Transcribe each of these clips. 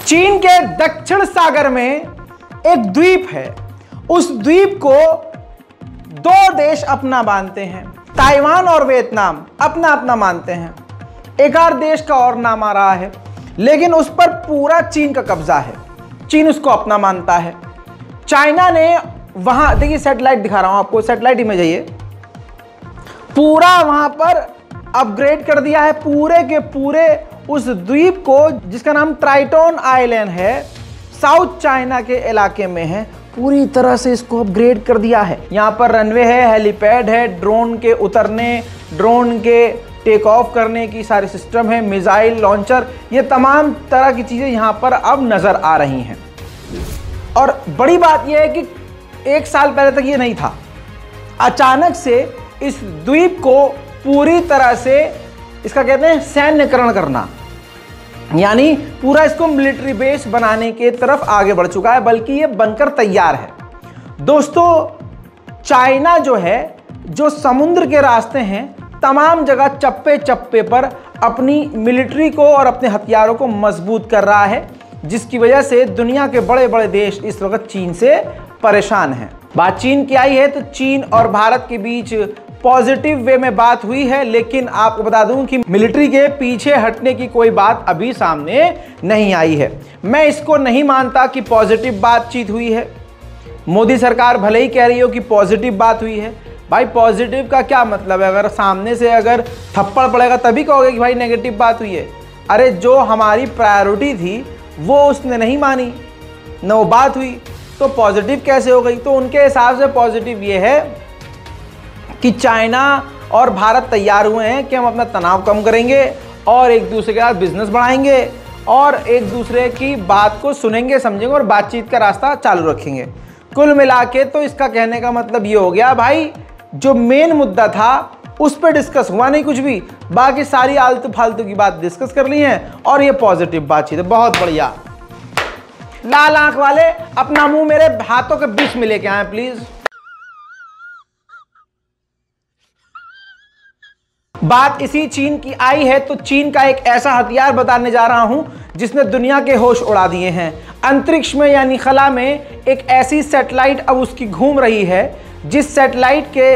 चीन के दक्षिण सागर में एक द्वीप है। उस द्वीप को दो देश अपना मानते हैं, ताइवान और वियतनाम अपना अपना मानते हैं। एक और देश का और नाम आ रहा है, लेकिन उस पर पूरा चीन का कब्जा है। चीन उसको अपना मानता है। चाइना ने वहां, देखिए सैटेलाइट दिखा रहा हूं आपको, सैटेलाइट इमेज है ये, पूरा वहां पर अपग्रेड कर दिया है पूरे के पूरे उस द्वीप को, जिसका नाम ट्राइटोन आइलैंड है, साउथ चाइना के इलाके में है। पूरी तरह से इसको अपग्रेड कर दिया है। यहाँ पर रनवे है, हेलीपैड है, ड्रोन के उतरने, ड्रोन के टेक ऑफ करने की सारे सिस्टम है, मिसाइल लॉन्चर, ये तमाम तरह की चीज़ें यहाँ पर अब नज़र आ रही हैं। और बड़ी बात यह है कि एक साल पहले तक ये नहीं था। अचानक से इस द्वीप को पूरी तरह से, इसका कहते हैं सैन्यकरण करना, यानी पूरा इसको मिलिट्री बेस बनाने के तरफ आगे बढ़ चुका है, बल्कि ये बनकर तैयार है। दोस्तों, चाइना जो है, जो समुद्र के रास्ते हैं, तमाम जगह चप्पे चप्पे पर अपनी मिलिट्री को और अपने हथियारों को मजबूत कर रहा है, जिसकी वजह से दुनिया के बड़े बड़े देश इस वक्त चीन से परेशान हैं। बात चीन की आई है तो चीन और भारत के बीच पॉजिटिव वे में बात हुई है, लेकिन आपको बता दूं कि मिलिट्री के पीछे हटने की कोई बात अभी सामने नहीं आई है। मैं इसको नहीं मानता कि पॉजिटिव बातचीत हुई है। मोदी सरकार भले ही कह रही हो कि पॉजिटिव बात हुई है, भाई पॉजिटिव का क्या मतलब है? अगर सामने से अगर थप्पड़ पड़ेगा तभी कहोगे कि भाई नेगेटिव बात हुई है। अरे जो हमारी प्रायोरिटी थी वो उसने नहीं मानी, न वो बात हुई, तो पॉजिटिव कैसे हो गई? तो उनके हिसाब से पॉजिटिव ये है कि चाइना और भारत तैयार हुए हैं कि हम अपना तनाव कम करेंगे और एक दूसरे के साथ बिजनेस बढ़ाएंगे और एक दूसरे की बात को सुनेंगे, समझेंगे और बातचीत का रास्ता चालू रखेंगे। कुल मिला के तो इसका कहने का मतलब ये हो गया, भाई जो मेन मुद्दा था उस पर डिस्कस हुआ नहीं कुछ भी, बाकी सारी आलतू फालतू की बात डिस्कस कर ली है और ये पॉजिटिव बातचीत है। बहुत बढ़िया। लाल आंख वाले अपना मुंह मेरे हाथों के बीच में लेके आए प्लीज। बात इसी चीन की आई है तो चीन का एक ऐसा हथियार बताने जा रहा हूं जिसने दुनिया के होश उड़ा दिए हैं। अंतरिक्ष में यानी खला में एक ऐसी सैटेलाइट अब उसकी घूम रही है जिस सैटेलाइट के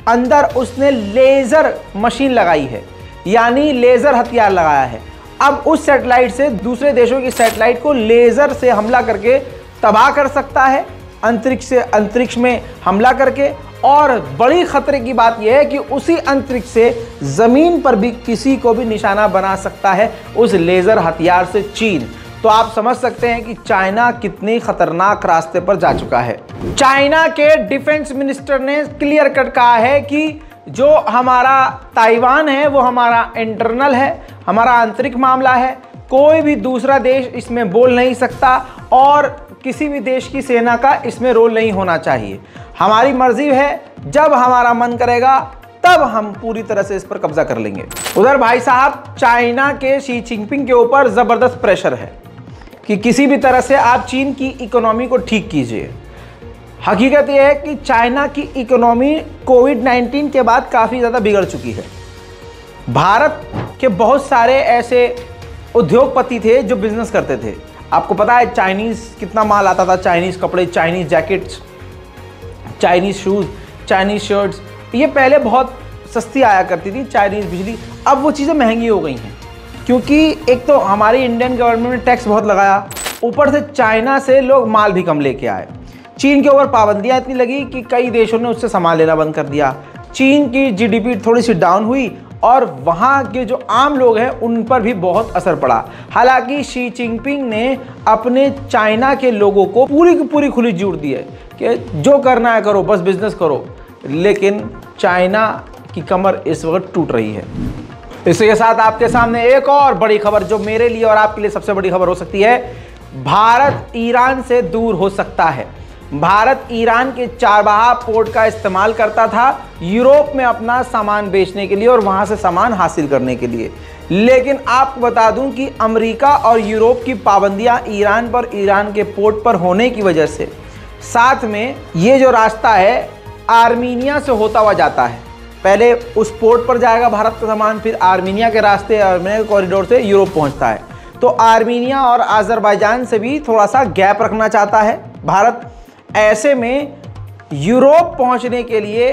अंदर उसने लेजर मशीन लगाई है, यानी लेजर हथियार लगाया है। अब उस सैटेलाइट से दूसरे देशों की सैटेलाइट को लेजर से हमला करके तबाह कर सकता है, अंतरिक्ष से अंतरिक्ष में हमला करके। और बड़ी खतरे की बात यह है कि उसी अंतरिक्ष से जमीन पर भी किसी को भी निशाना बना सकता है उस लेजर हथियार से चीन। तो आप समझ सकते हैं कि चाइना कितनी खतरनाक रास्ते पर जा चुका है। चाइना के डिफेंस मिनिस्टर ने क्लियर कट कहा है कि जो हमारा ताइवान है वो हमारा इंटरनल है, हमारा आंतरिक मामला है, कोई भी दूसरा देश इसमें बोल नहीं सकता और किसी भी देश की सेना का इसमें रोल नहीं होना चाहिए। हमारी मर्जी है, जब हमारा मन करेगा तब हम पूरी तरह से इस पर कब्जा कर लेंगे। उधर भाई साहब चाइना के शी जिनपिंग के ऊपर ज़बरदस्त प्रेशर है कि किसी भी तरह से आप चीन की इकोनॉमी को ठीक कीजिए। हकीकत यह है कि चाइना की इकोनॉमी कोविड-19 के बाद काफ़ी ज़्यादा बिगड़ चुकी है। भारत के बहुत सारे ऐसे उद्योगपति थे जो बिजनेस करते थे। आपको पता है चाइनीज़ कितना माल आता था, चाइनीज़ कपड़े, Chinese jackets, Chinese shoes, Chinese shirts, ये पहले बहुत सस्ती आया करती थी। चाइनीज़ बिजली, अब वो चीज़ें महंगी हो गई हैं क्योंकि एक तो हमारी इंडियन गवर्नमेंट ने टैक्स बहुत लगाया, ऊपर से चाइना से लोग माल भी कम लेके आए। चीन के ऊपर पाबंदियाँ इतनी लगी कि कई देशों ने उससे सामान लेना बंद कर दिया। चीन की जीडीपी थोड़ी सी डाउन हुई और वहाँ के जो आम लोग हैं उन पर भी बहुत असर पड़ा। हालांकि शी जिनपिंग ने अपने चाइना के लोगों को पूरी की पूरी खुली छूट दी है कि जो करना है करो, बस बिजनेस करो, लेकिन चाइना की कमर इस वक्त टूट रही है। इसके साथ आपके सामने एक और बड़ी खबर जो मेरे लिए और आपके लिए सबसे बड़ी खबर हो सकती है। भारत ईरान से दूर हो सकता है। भारत ईरान के चाबहार पोर्ट का इस्तेमाल करता था यूरोप में अपना सामान बेचने के लिए और वहां से सामान हासिल करने के लिए, लेकिन आपको बता दूं कि अमेरिका और यूरोप की पाबंदियां ईरान पर, ईरान के पोर्ट पर होने की वजह से, साथ में ये जो रास्ता है आर्मीनिया से होता हुआ जाता है। पहले उस पोर्ट पर जाएगा भारत का सामान, फिर आर्मीनिया के रास्ते, आर्मीनिया के कॉरिडोर से यूरोप पहुंचता है। तो आर्मीनिया और अज़रबैजान से भी थोड़ा सा गैप रखना चाहता है भारत। ऐसे में यूरोप पहुंचने के लिए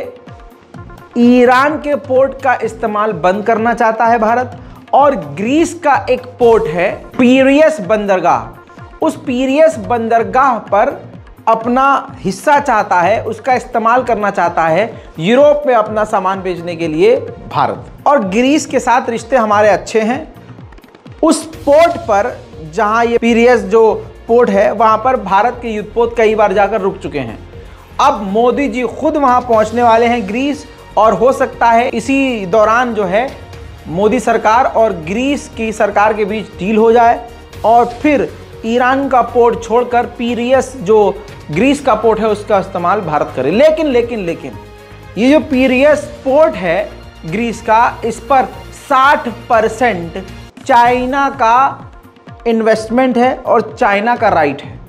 ईरान के पोर्ट का इस्तेमाल बंद करना चाहता है भारत। और ग्रीस का एक पोर्ट है पीरियस बंदरगाह, उस पीरियस बंदरगाह पर अपना हिस्सा चाहता है, उसका इस्तेमाल करना चाहता है यूरोप में अपना सामान भेजने के लिए भारत। और ग्रीस के साथ रिश्ते हमारे अच्छे हैं। उस पोर्ट पर जहां ये पीरियस जो पोर्ट है वहां पर भारत के युद्धपोत कई बार जाकर रुक चुके हैं। अब मोदी जी खुद वहां पहुंचने वाले हैं ग्रीस, और हो सकता है इसी दौरान जो है मोदी सरकार और ग्रीस की सरकार के बीच डील हो जाए और फिर ईरान का पोर्ट छोड़कर पीरियस जो ग्रीस का पोर्ट है उसका इस्तेमाल भारत करे। लेकिन ये जो पीरियस पोर्ट है ग्रीस का, इस पर 60% चाइना का इन्वेस्टमेंट है और चाइना का राइट है।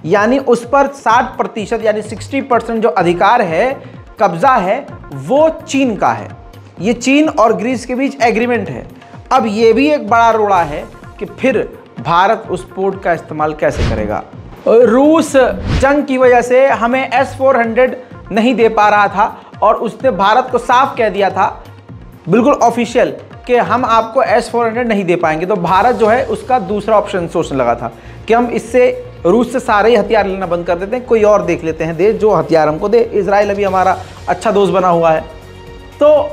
यानी उस पर 60% यानी 60% जो अधिकार है, कब्जा है, वो चीन का है। ये चीन और ग्रीस के बीच एग्रीमेंट है। अब ये भी एक बड़ा रोड़ा है कि फिर भारत उस पोर्ट का इस्तेमाल कैसे करेगा। रूस जंग की वजह से हमें S-400 नहीं दे पा रहा था और उसने भारत को साफ कह दिया था, बिल्कुल ऑफिशियल, कि हम आपको S-400 नहीं दे पाएंगे। तो भारत जो है उसका दूसरा ऑप्शन सोचने लगा था कि हम इससे रूस से सारे ही हथियार लेना बंद कर देते हैं, कोई और देख लेते हैं देश जो हथियार हमको दे। इजराइल अभी हमारा अच्छा दोस्त बना हुआ है। तो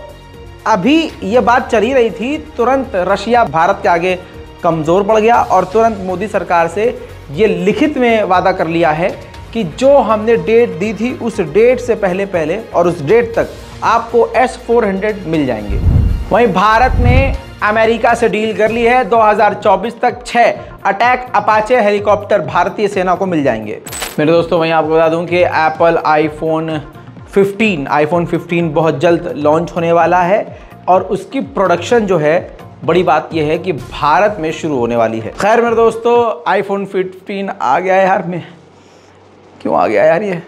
अभी ये बात चली रही थी, तुरंत रशिया भारत के आगे कमज़ोर पड़ गया और तुरंत मोदी सरकार से ये लिखित में वादा कर लिया है कि जो हमने डेट दी थी उस डेट से पहले और उस डेट तक आपको S-400 मिल जाएंगे। वहीं भारत ने अमेरिका से डील कर ली है, 2024 तक 6 अटैक अपाचे हेलीकॉप्टर भारतीय सेना को मिल जाएंगे। मेरे दोस्तों, वहीं आपको बता दूं कि एप्पल आईफोन 15 बहुत जल्द लॉन्च होने वाला है और उसकी प्रोडक्शन जो है, बड़ी बात यह है कि भारत में शुरू होने वाली है। खैर मेरे दोस्तों, आईफोन 15 आ गया है यार। मैं क्यों आ गया यार? ये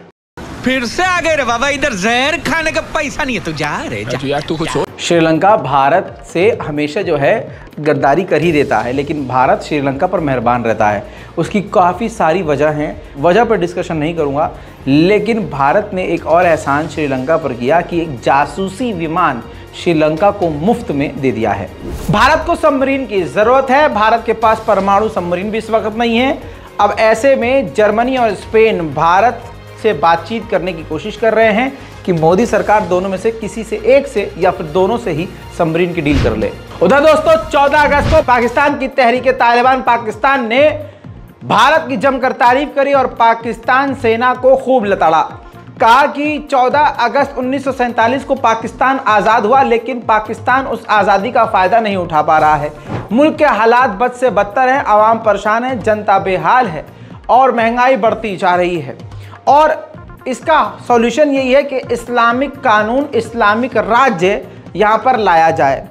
फिर से आ गए रे बाबा, इधर जहर खाने का पैसा नहीं है तो जा रे जा। यार तू कुछ श्रीलंका भारत से हमेशा जो है गद्दारी कर ही देता है, लेकिन भारत श्रीलंका पर मेहरबान रहता है। उसकी काफ़ी सारी वजह हैं, वजह पर डिस्कशन नहीं करूंगा, लेकिन भारत ने एक और एहसान श्रीलंका पर किया कि एक जासूसी विमान श्रीलंका को मुफ्त में दे दिया है। भारत को सबमरीन की ज़रूरत है, भारत के पास परमाणु सबमरीन भी इस वक्त नहीं है। अब ऐसे में जर्मनी और स्पेन भारत से बातचीत करने की कोशिश कर रहे हैं कि मोदी सरकार दोनों में से किसी से एक से या फिर दोनों से ही सबमरीन की डील कर ले। उधर दोस्तों, 14 अगस्त को पाकिस्तान की तहरीक तालिबान पाकिस्तान ने भारत की जमकर तारीफ करी और पाकिस्तान सेना को खूब लताड़ा। कहा कि 14 अगस्त 1947 को पाकिस्तान आज़ाद हुआ, लेकिन पाकिस्तान उस आज़ादी का फ़ायदा नहीं उठा पा रहा है। मुल्क के हालात बद से बदतर हैं, आवाम परेशान है, जनता बेहाल है और महंगाई बढ़ती जा रही है। और इसका सॉल्यूशन यही है कि इस्लामिक कानून, इस्लामिक राज्य यहाँ पर लाया जाए।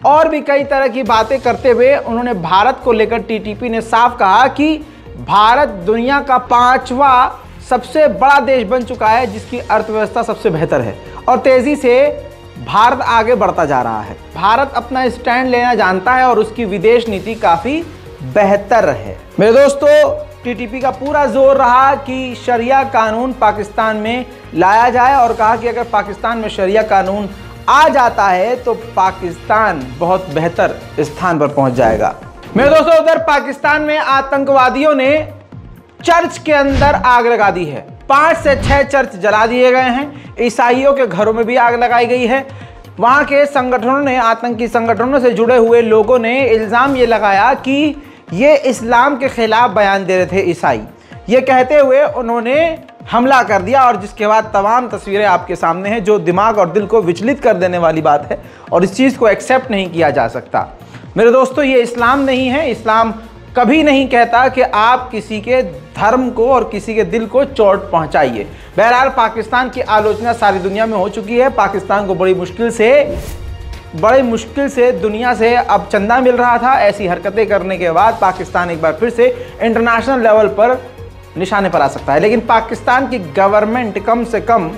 और भी कई तरह की बातें करते हुए उन्होंने भारत को लेकर टीटीपी ने साफ कहा कि भारत दुनिया का 5वां सबसे बड़ा देश बन चुका है जिसकी अर्थव्यवस्था सबसे बेहतर है और तेज़ी से भारत आगे बढ़ता जा रहा है। भारत अपना स्टैंड लेना जानता है और उसकी विदेश नीति काफ़ी बेहतर है। मेरे दोस्तों, टीटीपी का पूरा जोर रहा कि शरिया कानून पाकिस्तान में लाया जाए और कहा कि अगर पाकिस्तान में शरिया कानून आ जाता है तो पाकिस्तान बहुत बेहतर स्थान पर पहुंच जाएगा। मेरे दोस्तों, उधर पाकिस्तान में आतंकवादियों ने चर्च के अंदर आग लगा दी है। 5 से 6 चर्च जला दिए गए हैं। ईसाइयों के घरों में भी आग लगाई गई है। वहाँ के संगठनों ने, आतंकी संगठनों से जुड़े हुए लोगों ने इल्ज़ाम ये लगाया कि ये इस्लाम के खिलाफ बयान दे रहे थे ईसाई। ये कहते हुए उन्होंने हमला कर दिया और जिसके बाद तमाम तस्वीरें आपके सामने हैं, जो दिमाग और दिल को विचलित कर देने वाली बात है और इस चीज़ को एक्सेप्ट नहीं किया जा सकता। मेरे दोस्तों, ये इस्लाम नहीं है। इस्लाम कभी नहीं कहता कि आप किसी के धर्म को और किसी के दिल को चोट पहुंचाइए। बहरहाल, पाकिस्तान की आलोचना सारी दुनिया में हो चुकी है। पाकिस्तान को बड़ी मुश्किल से दुनिया से अब चंदा मिल रहा था। ऐसी हरकतें करने के बाद पाकिस्तान एक बार फिर से इंटरनेशनल लेवल पर निशाने पर आ सकता है। लेकिन पाकिस्तान की गवर्नमेंट कम से कम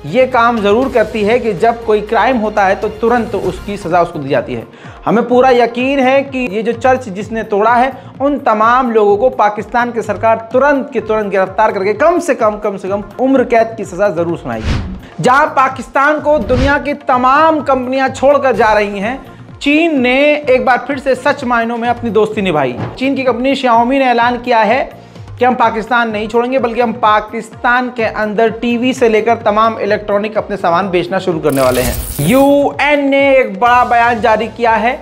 ये काम ज़रूर करती है कि जब कोई क्राइम होता है तो तुरंत उसकी सज़ा उसको दी जाती है। हमें पूरा यकीन है कि ये जो चर्च जिसने तोड़ा है उन तमाम लोगों को पाकिस्तान की सरकार तुरंत के तुरंत गिरफ्तार करके कम से कम उम्र कैद की सज़ा ज़रूर सुनाएगी। जहां पाकिस्तान को दुनिया की तमाम कंपनियां छोड़कर जा रही हैं, चीन ने एक बार फिर से सच मायनों में अपनी दोस्ती निभाई। चीन की कंपनी Xiaomi ने ऐलान किया है कि हम पाकिस्तान नहीं छोड़ेंगे, बल्कि हम पाकिस्तान के अंदर टीवी से लेकर तमाम इलेक्ट्रॉनिक अपने सामान बेचना शुरू करने वाले हैं। यूएन ने एक बड़ा बयान जारी किया है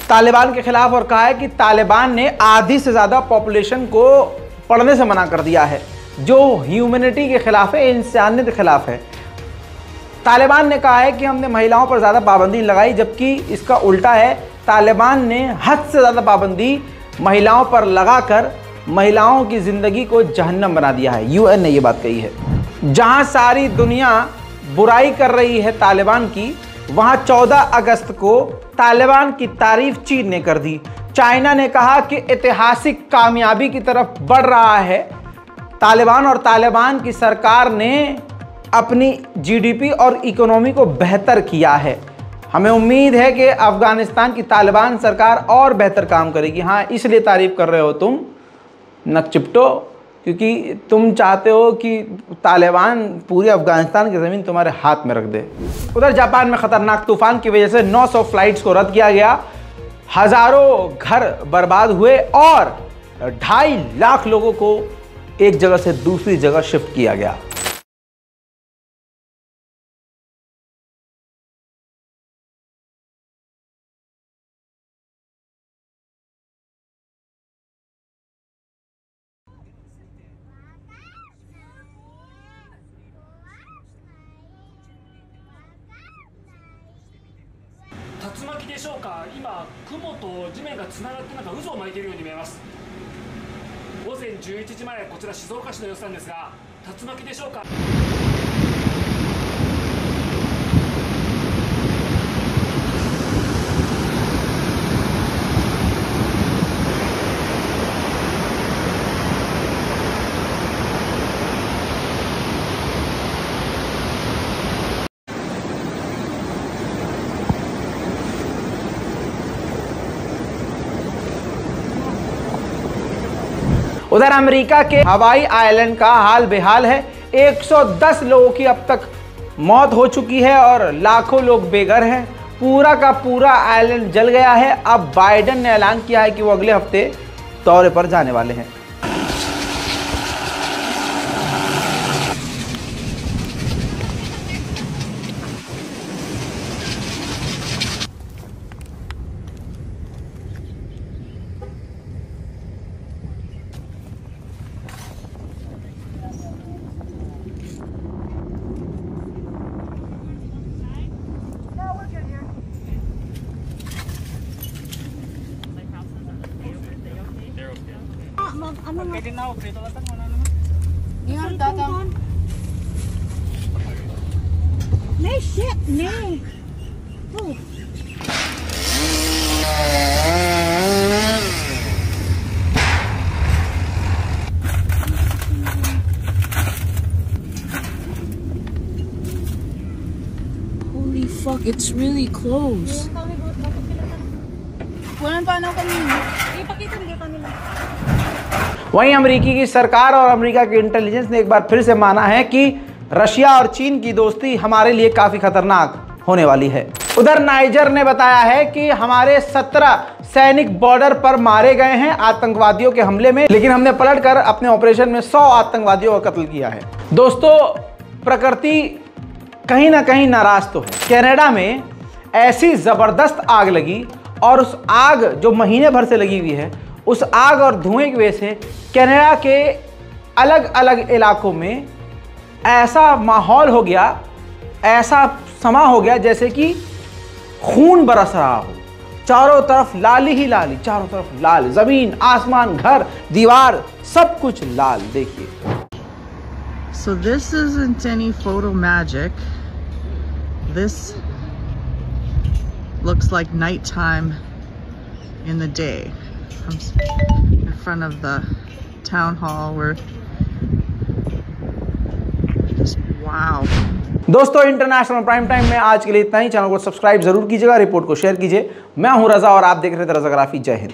तालिबान के खिलाफ और कहा है कि तालिबान ने आधी से ज़्यादा पॉपुलेशन को पढ़ने से मना कर दिया है, जो ह्यूमैनिटी के खिलाफ है, इंसानियत के खिलाफ है। तालिबान ने कहा है कि हमने महिलाओं पर ज़्यादा पाबंदी लगाई, जबकि इसका उल्टा है। तालिबान ने हद से ज़्यादा पाबंदी महिलाओं पर लगाकर महिलाओं की ज़िंदगी को जहन्नम बना दिया है। यूएन ने ये बात कही है। जहां सारी दुनिया बुराई कर रही है तालिबान की, वहां 14 अगस्त को तालिबान की तारीफ चीन ने कर दी। चाइना ने कहा कि ऐतिहासिक कामयाबी की तरफ बढ़ रहा है तालिबान, और तालिबान की सरकार ने अपनी जीडीपी और इकोनॉमी को बेहतर किया है। हमें उम्मीद है कि अफगानिस्तान की तालिबान सरकार और बेहतर काम करेगी। हाँ, इसलिए तारीफ कर रहे हो तुम नकचिपटो, क्योंकि तुम चाहते हो कि तालिबान पूरी अफगानिस्तान की ज़मीन तुम्हारे हाथ में रख दे। उधर जापान में ख़तरनाक तूफान की वजह से 900 फ्लाइट्स को रद्द किया गया, हज़ारों घर बर्बाद हुए और 2.5 लाख लोगों को एक जगह से दूसरी जगह शिफ्ट किया गया।竜巻でしょうか。今雲と地面がつながってなんか渦を巻いているように見えます。午前11時前、こちら静岡市の様子なんですが、竜巻でしょうか。उधर अमेरिका के हवाई आइलैंड का हाल बेहाल है। 110 लोगों की अब तक मौत हो चुकी है और लाखों लोग बेघर हैं। पूरा का पूरा आइलैंड जल गया है। अब बाइडेन ने ऐलान किया है कि वो अगले हफ्ते दौरे पर जाने वाले हैं। Pwede na ako, prito lang mo na naman. Ingat, tatang. No shit, no. Oh. Holy fuck, it's really close. Walang paano kami. Ipakita nila kanila. वहीं अमेरिकी की सरकार और अमेरिका की इंटेलिजेंस ने एक बार फिर से माना है कि रशिया और चीन की दोस्ती हमारे लिए काफ़ी खतरनाक होने वाली है। उधर नाइजर ने बताया है कि हमारे 17 सैनिक बॉर्डर पर मारे गए हैं आतंकवादियों के हमले में, लेकिन हमने पलटकर अपने ऑपरेशन में 100 आतंकवादियों का कत्ल किया है। दोस्तों, प्रकृति कहीं ना कहीं नाराज तो है। कनाडा में ऐसी ज़बरदस्त आग लगी और उस आग जो महीने भर से लगी हुई है, उस आग और धुएं की वजह से कनाडा के अलग अलग इलाकों में ऐसा माहौल हो गया, ऐसा समा हो गया जैसे कि खून बरस रहा हो। चारों तरफ लाली ही लाली, चारों तरफ लाल, जमीन, आसमान, घर, दीवार, सब कुछ लाल। देखिए। So this isn't any photo magic. This looks like nighttime in the day. I'm in front of the town hall where just Wow. दोस्तों, इंटरनेशनल प्राइम टाइम में आज के लिए इतना ही। चैनल को सब्सक्राइब जरूर कीजिएगा, रिपोर्ट को शेयर कीजिए। मैं हूं रजा और आप देख रहे थे रजाग्राफी। जय हिंद।